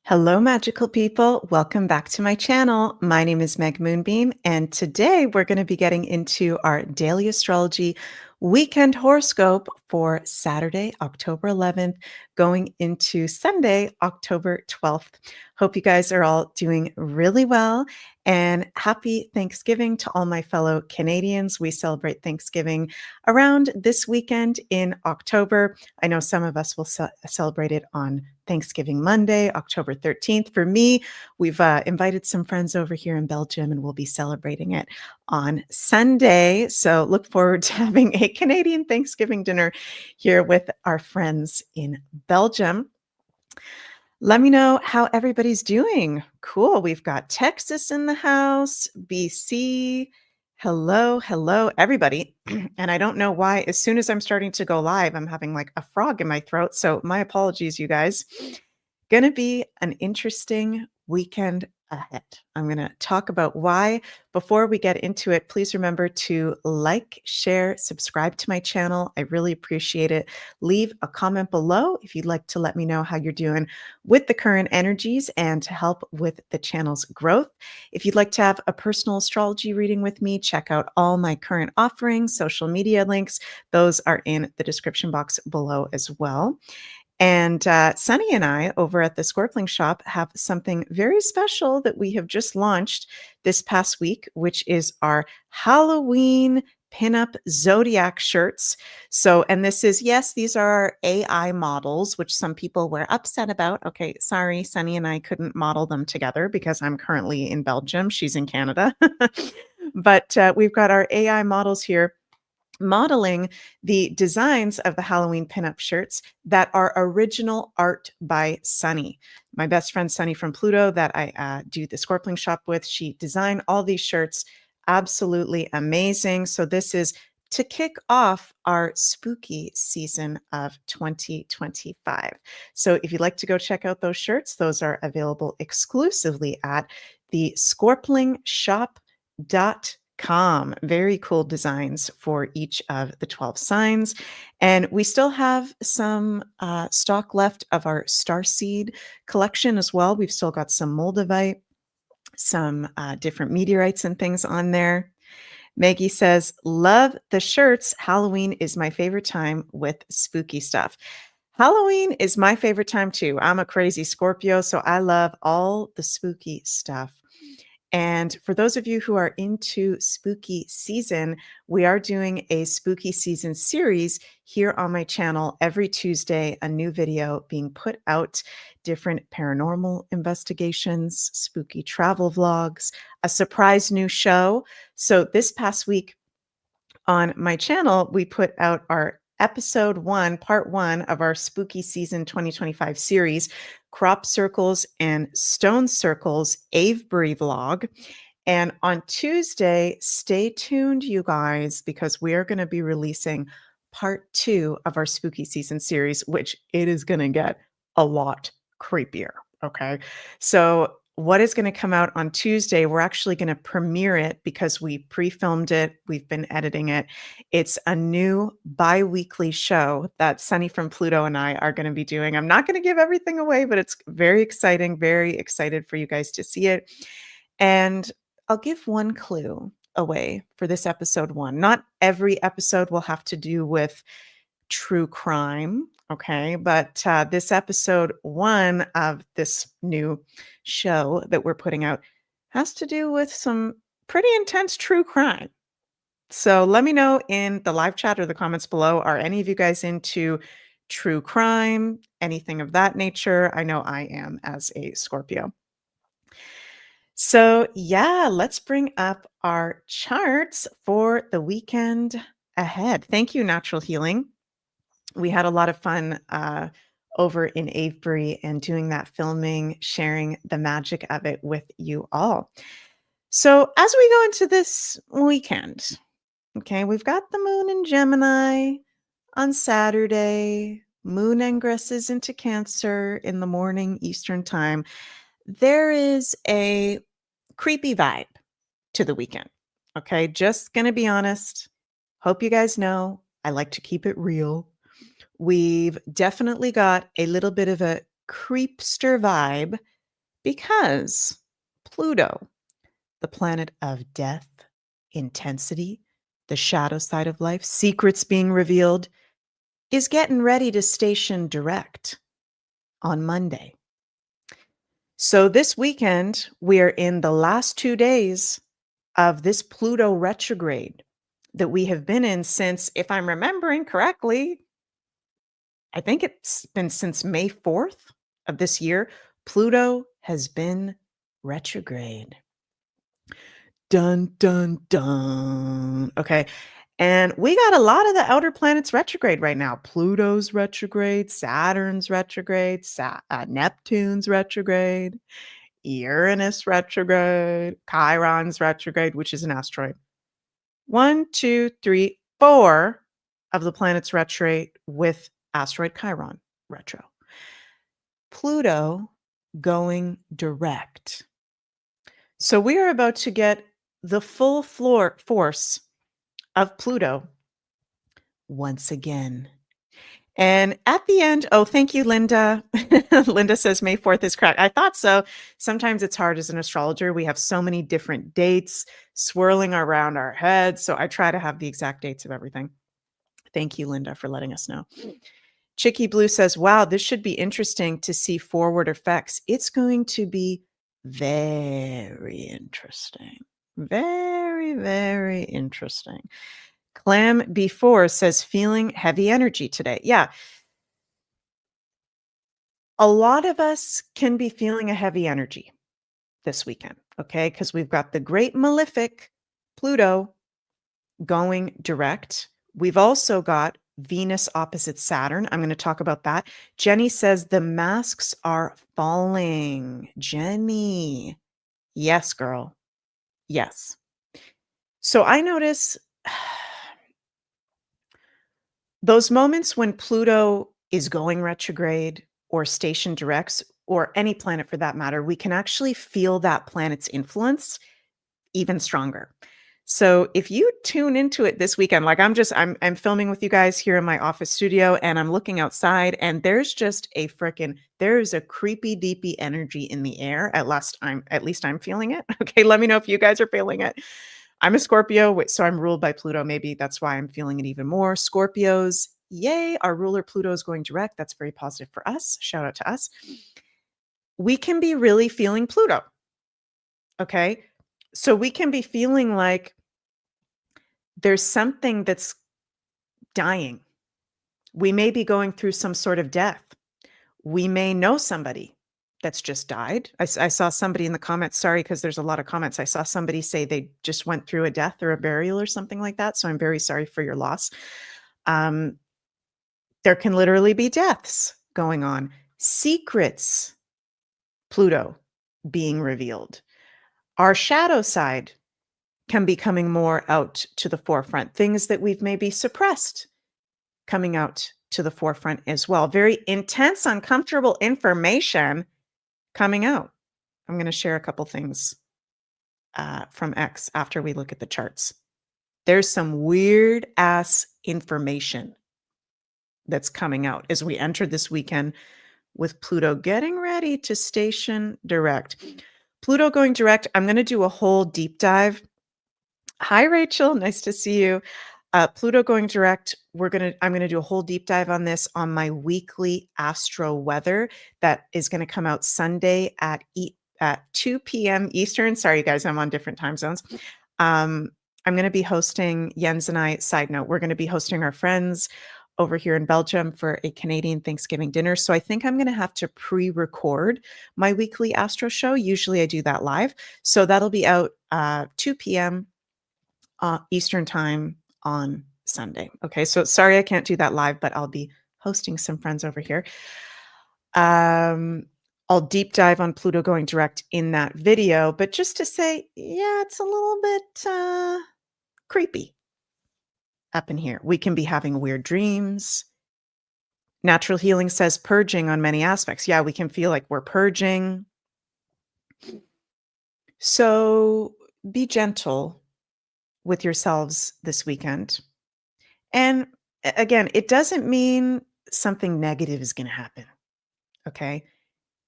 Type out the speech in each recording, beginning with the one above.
Hello, magical people. Welcome back to my channel. My name is Meg Moonbeam, and today we're going to be getting into our daily astrology weekend horoscope for Saturday, October 11th, going into Sunday, October 12th. Hope you guys are all doing really well, and happy Thanksgiving to all my fellow Canadians. We celebrate Thanksgiving around this weekend in October. I know some of us will celebrate it on Thanksgiving Monday, October 13th. For me, we've invited some friends over here in Belgium and we'll be celebrating it on Sunday. So look forward to having a Canadian Thanksgiving dinner here with our friends in Belgium. Let me know how everybody's doing. Cool. We've got Texas in the house, BC. Hello, hello, everybody. And I don't know why, as soon as I'm starting to go live, I'm having like a frog in my throat. So my apologies, you guys. Gonna be an interesting weekend ahead. I'm going to talk about why. Before we get into it, please remember to like, share, subscribe to my channel. I really appreciate it. Leave a comment below if you'd like to let me know how you're doing with the current energies and to help with the channel's growth. If you'd like to have a personal astrology reading with me, check out all my current offerings, social media links. Those are in the description box below as well. And Sunny and I over at the Scorpling Shop have something very special that we have just launched this past week, which is our Halloween pinup zodiac shirts. So, and this is, yes, these are our AI models, which some people were upset about. Okay, sorry, Sunny and I couldn't model them together because I'm currently in Belgium. She's in Canada. But we've got our AI models here modeling the designs of the Halloween pinup shirts that are original art by Sunny. My best friend Sunny from Pluto that I do the Scorpling Shop with, she designed all these shirts. Absolutely amazing. So this is to kick off our spooky season of 2025. So if you'd like to go check out those shirts, those are available exclusively at the scorplingshop.com. Very cool designs for each of the 12 signs. And we still have some stock left of our Starseed collection as well. We've still got some Moldavite, some different meteorites and things on there. Maggie says, love the shirts. Halloween is my favorite time with spooky stuff. Halloween is my favorite time too. I'm a crazy Scorpio, so I love all the spooky stuff. And for those of you who are into spooky season, we are doing a spooky season series here on my channel every Tuesday, a new video being put out, different paranormal investigations, spooky travel vlogs, a surprise new show. So this past week on my channel, we put out our episode 1, part 1 of our spooky season 2025 series, Crop Circles and Stone Circles Avebury vlog. And on Tuesday, stay tuned, you guys, because we are going to be releasing part 2 of our spooky season series, which it is going to get a lot creepier. Okay. So what is going to come out on Tuesday, we're actually going to premiere it because we pre-filmed it. We've been editing it. It's a new bi-weekly show that Sunny from Pluto and I are going to be doing. I'm not going to give everything away, but it's very exciting, very excited for you guys to see it. And I'll give one clue away for this episode 1. Not every episode will have to do with true crime. Okay. But this episode 1 of this new show that we're putting out has to do with some pretty intense true crime. So let me know in the live chat or the comments below. Are any of you guys into true crime, anything of that nature? I know I am as a Scorpio. So yeah, let's bring up our charts for the weekend ahead. Thank you, Natural Healing. We had a lot of fun over in Avebury and doing that filming, sharing the magic of it with you all. So as we go into this weekend, okay, we've got the moon in Gemini on Saturday. Moon ingresses into Cancer in the morning Eastern time. There is a creepy vibe to the weekend. Okay, just gonna be honest. Hope you guys know I like to keep it real. We've definitely got a little bit of a creepster vibe Because Pluto, the planet of death, intensity, the shadow side of life, secrets being revealed, is getting ready to station direct on Monday. So this weekend, we are in the last 2 days of this Pluto retrograde that we have been in since, if I'm remembering correctly, I think it's been since May 4th of this year. Pluto has been retrograde. Dun, dun, dun. Okay. And we got a lot of the outer planets retrograde right now. Pluto's retrograde, Saturn's retrograde, Neptune's retrograde, Uranus retrograde, Chiron's retrograde, which is an asteroid. 1, 2, 3, 4 of the planets retrograde with asteroid Chiron retro. Pluto going direct. So we are about to get the full force of Pluto once again. And at the end, oh, thank you, Linda. Linda says May 4th is correct. I thought so. Sometimes it's hard as an astrologer. We have so many different dates swirling around our heads. So I try to have the exact dates of everything. Thank you, Linda, for letting us know. Chicky Blue says, wow, this should be interesting to see forward effects. It's going to be very interesting. Very, very interesting. Clam Before says, feeling heavy energy today. Yeah. A lot of us can be feeling a heavy energy this weekend, okay? Because we've got the great malefic Pluto going direct. We've also got Venus opposite Saturn. I'm going to talk about that. Jenny says the masks are falling. Jenny. Yes, girl. Yes. So I notice those moments when Pluto is going retrograde or station directs, or any planet for that matter, we can actually feel that planet's influence even stronger. So if you tune into it this weekend, like I'm filming with you guys here in my office studio, and I'm looking outside, and there's just there's a creepy deepy energy in the air. At least I'm feeling it. Okay, let me know if you guys are feeling it. I'm a Scorpio, so I'm ruled by Pluto. Maybe that's why I'm feeling it even more. Scorpios, yay, our ruler Pluto is going direct. That's very positive for us. Shout out to us. We can be really feeling Pluto. Okay. So we can be feeling like there's something that's dying. We may be going through some sort of death. We may know somebody that's just died. I saw somebody in the comments, sorry, because there's a lot of comments. I saw somebody say they just went through a death or a burial or something like that. So I'm very sorry for your loss. There can literally be deaths going on. Secrets, Pluto being revealed. Our shadow side can be coming more out to the forefront. Things that we've maybe suppressed coming out to the forefront as well. Very intense, uncomfortable information coming out. I'm going to share a couple things from X after we look at the charts. There's some weird ass information that's coming out as we enter this weekend with Pluto getting ready to station direct. Pluto going direct, I'm going to do a whole deep dive. Hi, Rachel. Nice to see you. Pluto going direct. I'm going to do a whole deep dive on this on my weekly astro weather that is going to come out Sunday at 2 p.m. Eastern. Sorry, guys, I'm on different time zones. I'm going to be hosting Jens and I, side note, we're going to be hosting our friends over here in Belgium for a Canadian Thanksgiving dinner. So I think I'm going to have to pre-record my weekly astro show. Usually I do that live. So that'll be out 2 p.m. Eastern time on Sunday. Okay, so sorry I can't do that live, but I'll be hosting some friends over here. I'll deep dive on Pluto going direct in that video, but just to say, yeah, it's a little bit creepy up in here. We can be having weird dreams. Natural Healing says purging on many aspects. Yeah, we can feel like we're purging. So be gentle with yourselves this weekend. And again, it doesn't mean something negative is going to happen. Okay.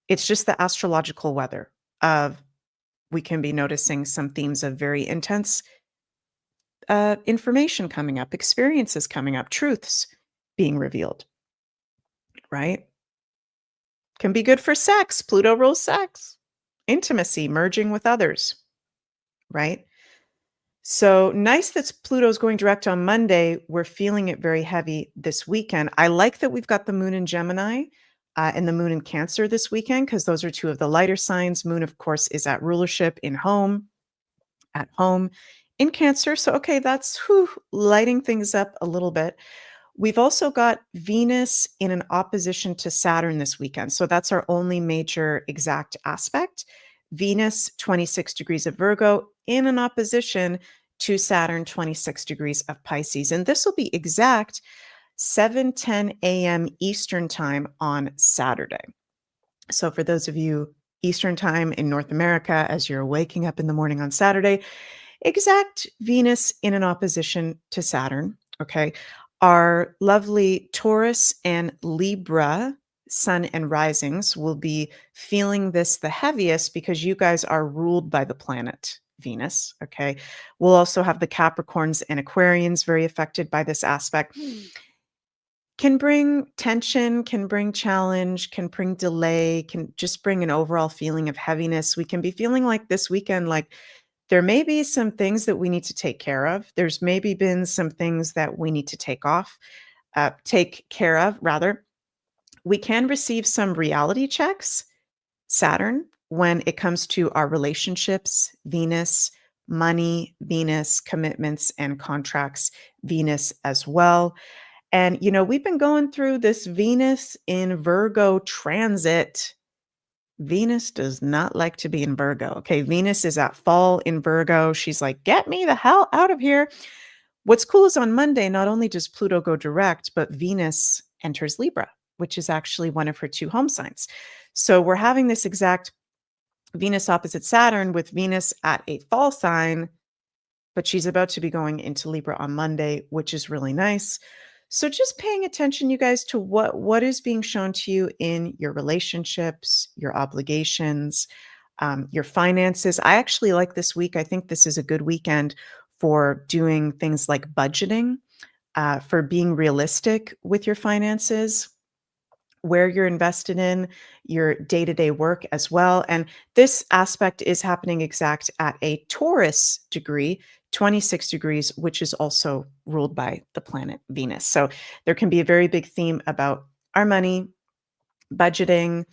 It's just the astrological weather. of we can be noticing some themes of very intense information coming up, experiences coming up, truths being revealed, right? Can be good for sex. Pluto rules sex, intimacy, merging with others, right? So nice that Pluto's going direct on Monday. We're feeling it very heavy this weekend. I like that we've got the moon in Gemini and the moon in Cancer this weekend because those are two of the lighter signs. Moon, of course, is at rulership in home, at home in Cancer. So, okay, that's lighting things up a little bit. We've also got Venus in an opposition to Saturn this weekend. So that's our only major exact aspect. Venus, 26 degrees of Virgo, in an opposition to Saturn, 26 degrees of Pisces. And this will be exact 7:10 a.m. Eastern time on Saturday. So for those of you Eastern time in North America, as you're waking up in the morning on Saturday, exact Venus in an opposition to Saturn. Okay. Our lovely Taurus and Libra sun and risings will be feeling this the heaviest because you guys are ruled by the planet Venus. Okay. We'll also have the Capricorns and Aquarians very affected by this aspect. Can bring tension, can bring challenge, can bring delay, can just bring an overall feeling of heaviness. We can be feeling like this weekend, like there may be some things that we need to take care of. There's maybe been some things that we need to take care of, rather. We can receive some reality checks, Saturn, when it comes to our relationships, Venus, money, Venus, commitments and contracts, Venus as well. And, we've been going through this Venus in Virgo transit. Venus does not like to be in Virgo. Okay. Venus is at fall in Virgo. She's like, get me the hell out of here. What's cool is on Monday, not only does Pluto go direct, but Venus enters Libra, which is actually one of her two home signs. So we're having this exact Venus opposite Saturn with Venus at a fall sign, but she's about to be going into Libra on Monday, which is really nice. So just paying attention, you guys, to what is being shown to you in your relationships, your obligations, your finances. I actually like this week. I think this is a good weekend for doing things like budgeting, for being realistic with your finances, where you're invested in your day-to-day work as well. And this aspect is happening exact at a Taurus degree, 26 degrees, which is also ruled by the planet Venus. So there can be a very big theme about our money, budgeting,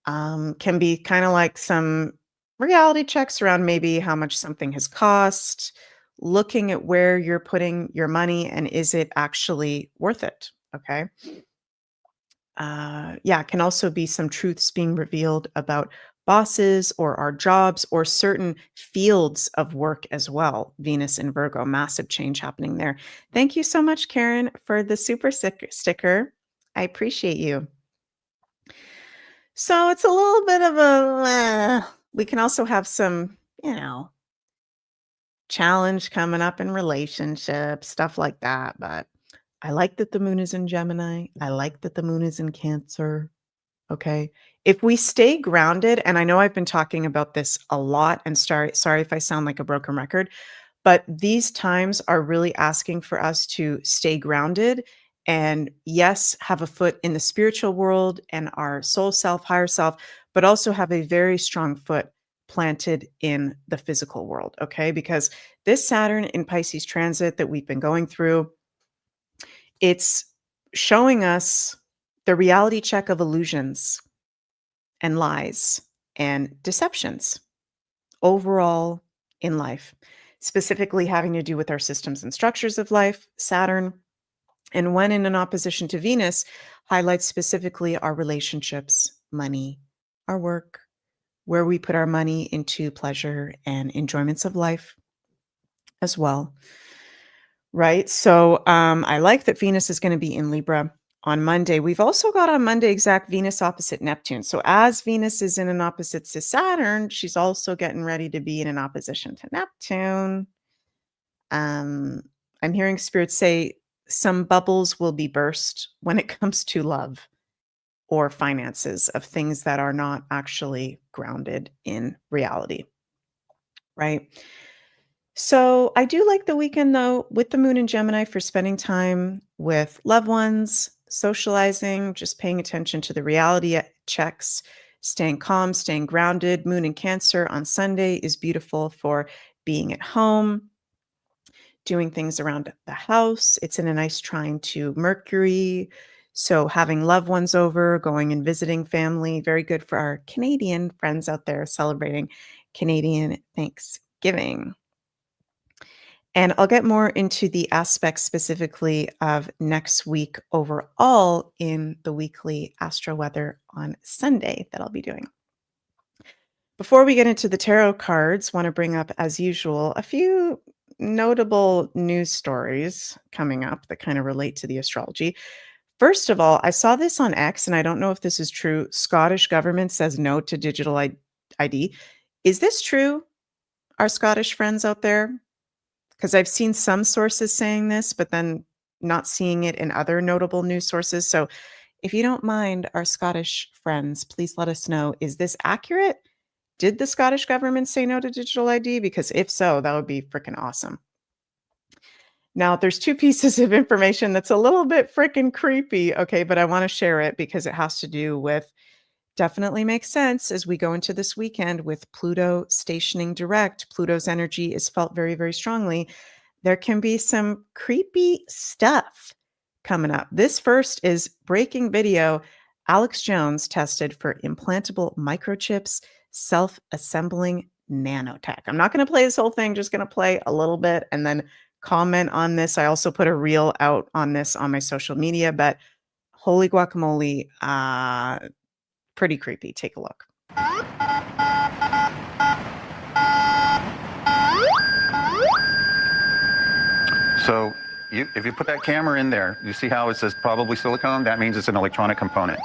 can be kind of like some reality checks around maybe how much something has cost, looking at where you're putting your money and is it actually worth it? Okay. Yeah, can also be some truths being revealed about bosses or our jobs or certain fields of work as well. Venus and Virgo, massive change happening there. Thank you so much, Karen, for the sticker. I appreciate you. So it's a little bit of we can also have some, challenge coming up in relationships, stuff like that. But I like that the moon is in Gemini. I like that the moon is in Cancer. Okay. If we stay grounded, and I know I've been talking about this a lot, and sorry if I sound like a broken record, but these times are really asking for us to stay grounded and, yes, have a foot in the spiritual world and our soul self, higher self, but also have a very strong foot planted in the physical world. Okay. Because this Saturn in Pisces transit that we've been going through, it's showing us the reality check of illusions and lies and deceptions overall in life, specifically having to do with our systems and structures of life, Saturn, and when in an opposition to Venus, highlights specifically our relationships, money, our work, where we put our money into pleasure and enjoyments of life as well. Right. So I like that Venus is going to be in Libra on Monday. We've also got on Monday exact Venus opposite Neptune. So as Venus is in an opposite to Saturn, she's also getting ready to be in an opposition to Neptune. I'm hearing spirits say some bubbles will be burst when it comes to love or finances, of things that are not actually grounded in reality, right? So I do like the weekend though, with the moon in Gemini, for spending time with loved ones, socializing, just paying attention to the reality checks, staying calm, staying grounded. Moon in Cancer on Sunday is beautiful for being at home, doing things around the house. It's in a nice trine to Mercury. So having loved ones over, going and visiting family, very good for our Canadian friends out there celebrating Canadian Thanksgiving. And I'll get more into the aspects specifically of next week overall in the weekly astro weather on Sunday that I'll be doing. Before we get into the tarot cards, want to bring up, as usual, a few notable news stories coming up that kind of relate to the astrology. First of all, I saw this on X, and I don't know if this is true. Scottish government says no to digital ID. Is this true? Our Scottish friends out there? Because I've seen some sources saying this, but then not seeing it in other notable news sources. So if you don't mind, our Scottish friends, please let us know, is this accurate? Did the Scottish government say no to digital ID? Because if so, that would be freaking awesome. Now, there's two pieces of information that's a little bit freaking creepy, okay, but I want to share it because it has to do with, definitely makes sense as we go into this weekend with Pluto stationing direct. Pluto's energy is felt very, very strongly. There can be some creepy stuff coming up. This first is breaking video. Alex Jones tested for implantable microchips, self-assembling nanotech. I'm not going to play this whole thing, just going to play a little bit and then comment on this. I also put a reel out on this on my social media, but holy guacamole, pretty creepy. Take a look. So if you put that camera in there, you see how it says probably silicone? That means it's an electronic component.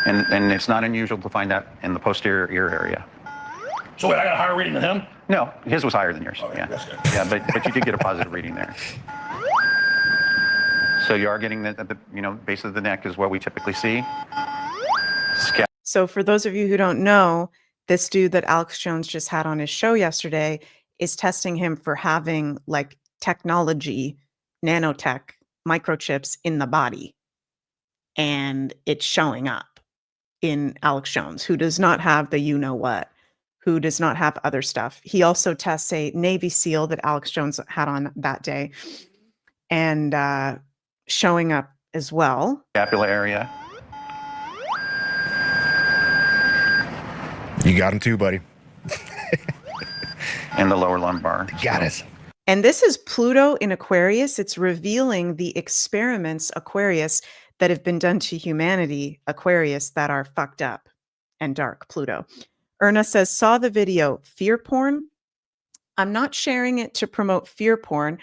And it's not unusual to find that in the posterior ear area. So wait, I got a higher reading than him? No, his was higher than yours. Okay, yeah, that's good. yeah, but you did get a positive reading there. So you are getting the base of the neck is what we typically see. So for those of you who don't know, this dude that Alex Jones just had on his show yesterday is testing him for having like technology, nanotech, microchips in the body. And it's showing up in Alex Jones, who does not have the you know what, who does not have other stuff. He also tests a Navy SEAL that Alex Jones had on that day and showing up as well. Scapula area. You got him too, buddy. And the lower lumbar. Got us. And this is Pluto in Aquarius. It's revealing the experiments, Aquarius, that have been done to humanity, Aquarius, that are fucked up and dark, Pluto. Erna says, saw the video, fear porn. I'm not sharing it to promote fear porn,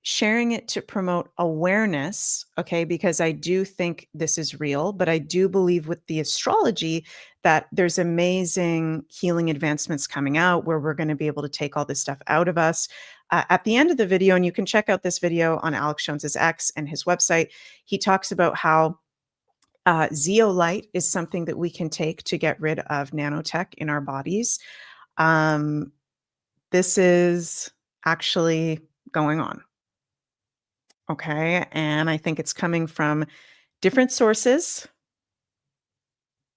sharing it to promote awareness, okay, because I do think this is real, but I do believe with the astrology that there's amazing healing advancements coming out where we're going to be able to take all this stuff out of us. At the end of the video, and you can check out this video on Alex Jones's X and his website, he talks about how zeolite is something that we can take to get rid of nanotech in our bodies. This is actually going on. Okay, and I think it's coming from different sources.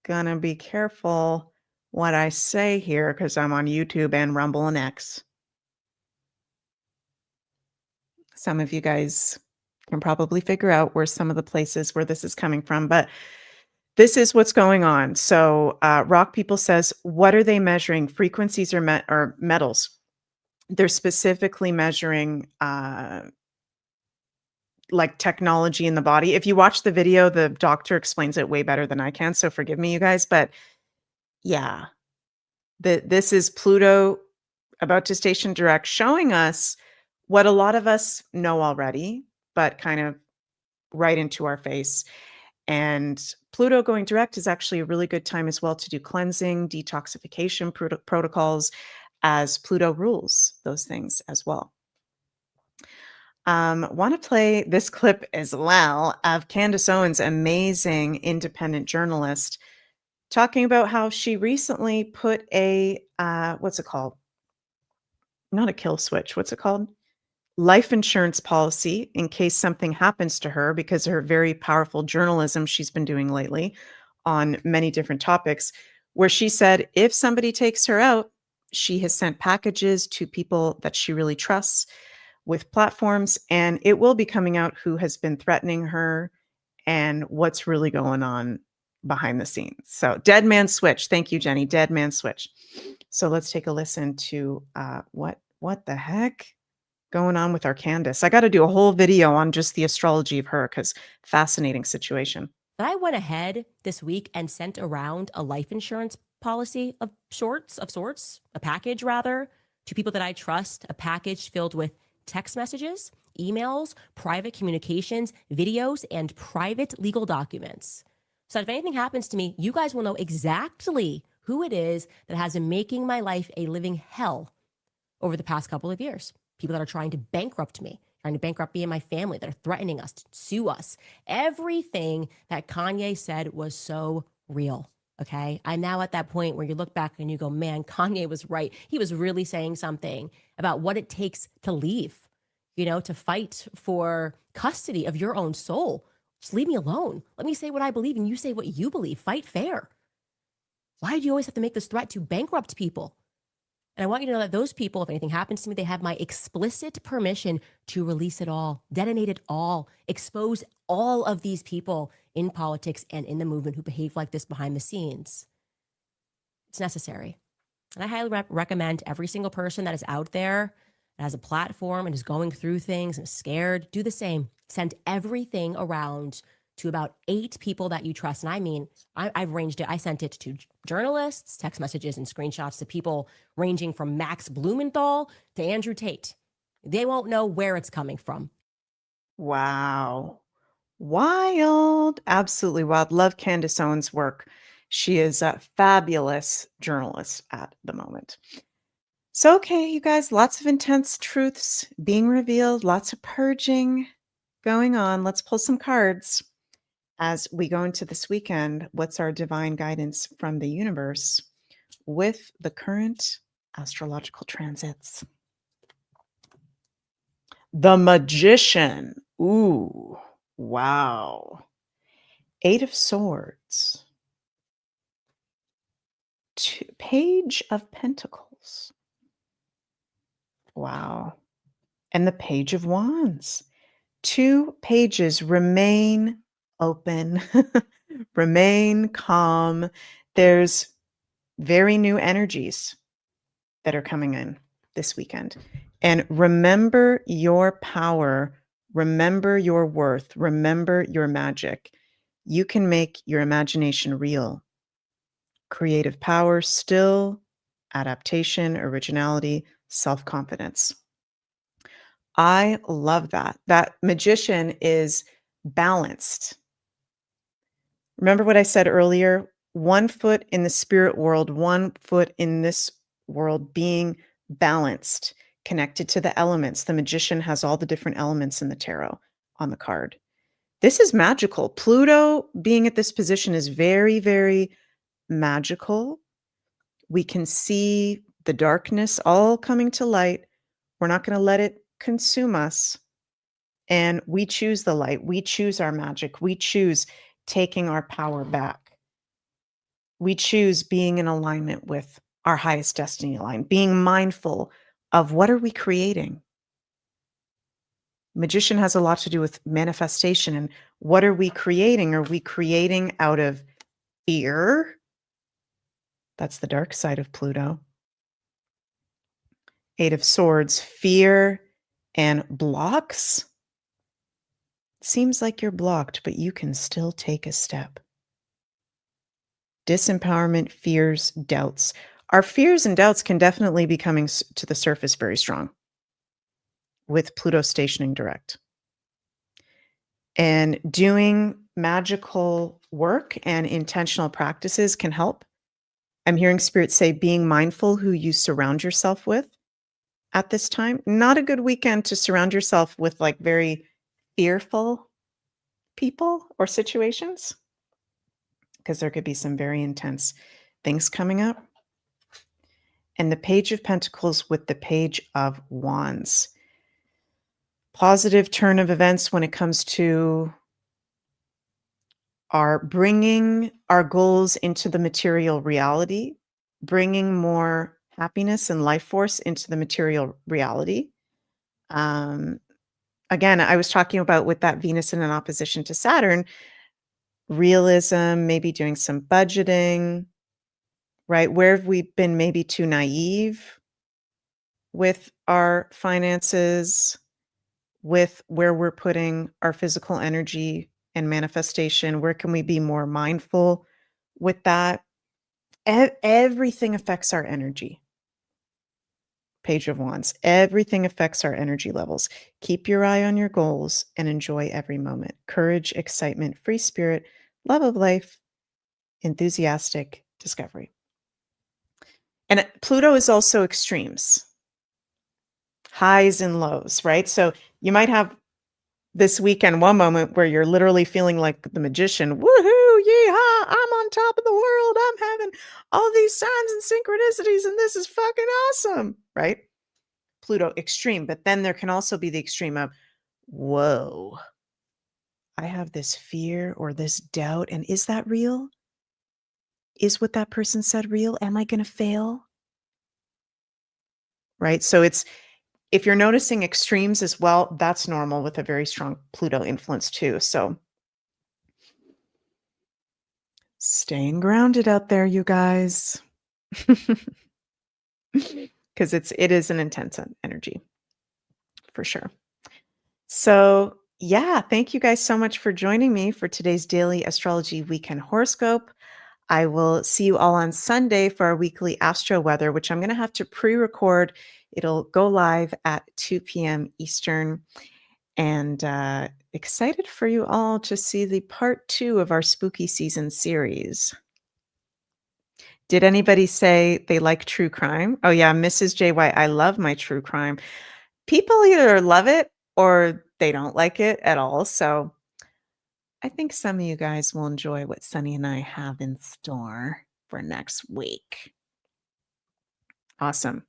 Gonna be careful what I say here because I'm on YouTube and Rumble and X. Some of you guys can probably figure out where some of the places where this is coming from, but this is what's going on. So Rock People says, what are they measuring? Frequencies or metals? They're specifically measuring like technology in the body. If you watch the video, the doctor explains it way better than I can. So forgive me, you guys, but yeah, this is Pluto about to station direct, showing us what a lot of us know already, but kind of right into our face. And Pluto going direct is actually a really good time as well to do cleansing, detoxification protocols, as Pluto rules those things as well. Want to play this clip as well of Candace Owens, amazing independent journalist, talking about how she recently put a what's it called? Not a kill switch. What's it called? Life insurance policy in case something happens to her because of her very powerful journalism she's been doing lately on many different topics, where she said if somebody takes her out, she has sent packages to people that she really trusts with platforms, and it will be coming out who has been threatening her and what's really going on behind the scenes. So, dead man switch. Thank you, Jenny. Dead man switch. So let's take a listen to what the heck going on with our Candace. I got to do a whole video on just the astrology of her because fascinating situation. But I went ahead this week and sent around a life insurance policy of sorts, a package rather, to people that I trust, a package filled with text messages, emails, private communications, videos, and private legal documents. So if anything happens to me, you guys will know exactly who it is that has been making my life a living hell over the past couple of years. People that are trying to bankrupt me, trying to bankrupt me and my family, that are threatening us, to sue us. Everything that Kanye said was so real. Okay. I'm now at that point where you look back and you go, man, Kanye was right. He was really saying something about what it takes to leave, to fight for custody of your own soul. Just leave me alone. Let me say what I believe and you say what you believe. Fight fair. Why do you always have to make this threat to bankrupt people? And I want you to know that those people, if anything happens to me, they have my explicit permission to release it all, detonate it all, expose all of these people in politics and in the movement who behave like this behind the scenes. It's necessary. And I highly recommend every single person that is out there that has a platform and is going through things and is scared, do the same. Send everything around to about 8 people that you trust. And I mean, I've ranged it. I sent it to journalists, text messages and screenshots to people ranging from Max Blumenthal to Andrew Tate. They won't know where it's coming from. Wow. Wild. Absolutely wild. Love Candace Owens' work. She is a fabulous journalist at the moment. So, okay, you guys, lots of intense truths being revealed, lots of purging going on. Let's pull some cards. As we go into this weekend, what's our divine guidance from the universe with the current astrological transits? The Magician. Ooh, wow. 8 of Swords. Page of Pentacles. Wow. And the Page of Wands. 2 pages. Remain open, remain calm. There's very new energies that are coming in this weekend. And remember your power, remember your worth, remember your magic. You can make your imagination real. Creative power, still, adaptation, originality, self-confidence. I love that. That Magician is balanced. Remember what I said earlier? 1 foot in the spirit world, 1 foot in this world, being balanced, connected to the elements. The Magician has all the different elements in the tarot on the card. This is magical. Pluto being at this position is very, very magical. We can see the darkness all coming to light. We're not going to let it consume us. And we choose the light. We choose our magic. We choose taking our power back. We choose being in alignment with our highest destiny line, being mindful of what are we creating. Magician has a lot to do with manifestation and what are we creating? Are we creating out of fear? That's the dark side of Pluto. 8 of Swords, fear and blocks. Seems like you're blocked, but you can still take a step. Disempowerment, fears, doubts. Our fears and doubts can definitely be coming to the surface very strong with Pluto stationing direct. And doing magical work and intentional practices can help. I'm hearing Spirit say being mindful who you surround yourself with. at this time. Not a good weekend to surround yourself with like very fearful people or situations because there could be some very intense things coming up. And the Page of Pentacles with the Page of Wands. Positive turn of events when it comes to our bringing our goals into the material reality, bringing more happiness and life force into the material reality. Again, I was talking about with that Venus in an opposition to Saturn, realism, maybe doing some budgeting, right? Where have we been maybe too naive with our finances, with where we're putting our physical energy and manifestation? Where can we be more mindful with that? Everything affects our energy. Page of Wands. Everything affects our energy levels. Keep your eye on your goals and enjoy every moment. Courage, excitement, free spirit, love of life, enthusiastic discovery. And Pluto is also extremes, highs and lows, right? So you might have this weekend one moment where you're literally feeling like the magician. Woohoo, yeehaw, I'm on top of the world. I'm having all these signs and synchronicities, and this is fucking awesome, right? Pluto extreme. But then there can also be the extreme of, whoa, I have this fear or this doubt. And is that real? Is what that person said real? Am I going to fail? Right? So if you're noticing extremes as well, that's normal with a very strong Pluto influence too. So staying grounded out there, you guys. Because it is an intense energy for sure. So yeah, thank you guys so much for joining me for today's daily astrology weekend horoscope. I will see you all on Sunday for our weekly astro weather, which I'm going to have to pre-record. It'll go live at 2 p.m. Eastern. And excited for you all to see the part 2 of our spooky season series. Did anybody say they like true crime? Oh yeah, Mrs. JY, I love my true crime. People either love it or they don't like it at all. So I think some of you guys will enjoy what Sunny and I have in store for next week. Awesome.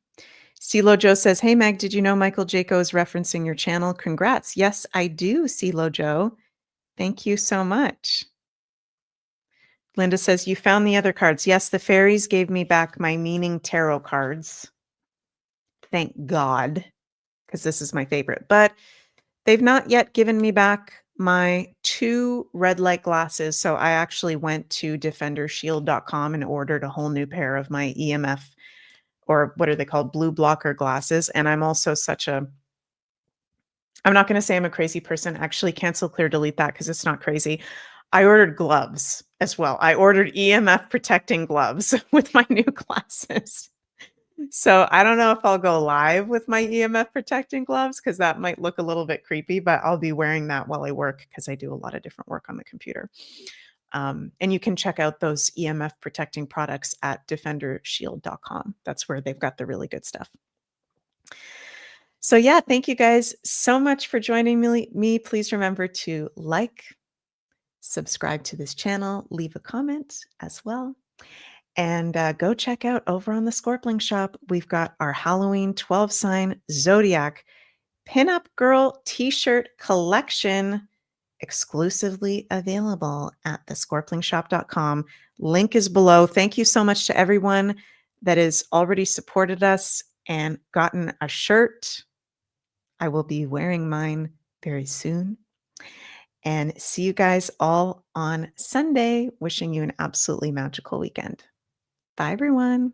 CeeLo Joe says, hey, Meg, did you know Michael Jaco is referencing your channel? Congrats. Yes, I do, CeeLo Joe. Thank you so much. Linda says, you found the other cards. Yes, the fairies gave me back my meaning tarot cards. Thank God, because this is my favorite. But they've not yet given me back my 2 red light glasses. So I actually went to defendershield.com and ordered a whole new pair of my EMF, or what are they called? Blue blocker glasses. And I'm also I'm not going to say I'm a crazy person. Actually, cancel, clear, delete that because it's not crazy. I ordered gloves as well. I ordered EMF protecting gloves with my new glasses. So I don't know if I'll go live with my EMF protecting gloves because that might look a little bit creepy, but I'll be wearing that while I work because I do a lot of different work on the computer. And you can check out those EMF protecting products at defendershield.com. That's where they've got the really good stuff. So yeah, thank you guys so much for joining me. Please remember to like, subscribe to this channel, leave a comment as well. And go check out over on the Scorpling shop. We've got our Halloween 12 sign zodiac pinup girl t-shirt collection exclusively available at thescorplingshop.com. Link is below. Thank you so much to everyone that has already supported us and gotten a shirt. I will be wearing mine very soon. And see you guys all on Sunday. Wishing you an absolutely magical weekend. Bye, everyone.